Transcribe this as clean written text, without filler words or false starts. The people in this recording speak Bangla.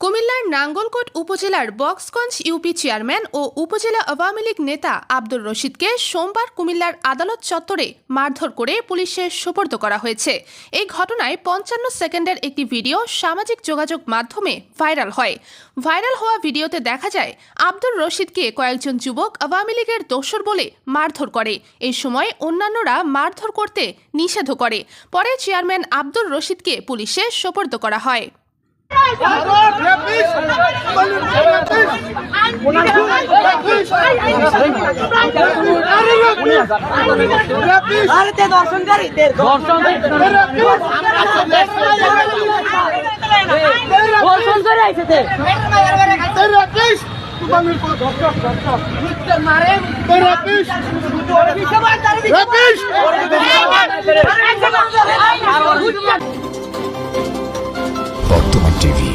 কুমিল্লার নাঙ্গলকোট উপজেলার বক্সগঞ্জ ইউপি চেয়ারম্যান ও উপজেলা আওয়ামী লীগ নেতা আব্দুর রশিদকে সোমবার কুমিল্লার আদালত চত্বরে মারধর করে পুলিশের সোপর্দ করা হয়েছে। এই ঘটনায় ৫৫ সেকেন্ডের একটি ভিডিও সামাজিক যোগাযোগ মাধ্যমে ভাইরাল হয়। ভাইরাল হওয়া ভিডিওতে দেখা যায় আব্দুর রশিদকে কয়েকজন যুবক আওয়ামী লীগের দোসর বলে মারধর করে। এই সময় অন্যান্যরা মারধর করতে নিষেধ করে। পরে চেয়ারম্যান আব্দুর রশিদকে পুলিশে সোপর্দ করা হয়। বর্তমান টিভি।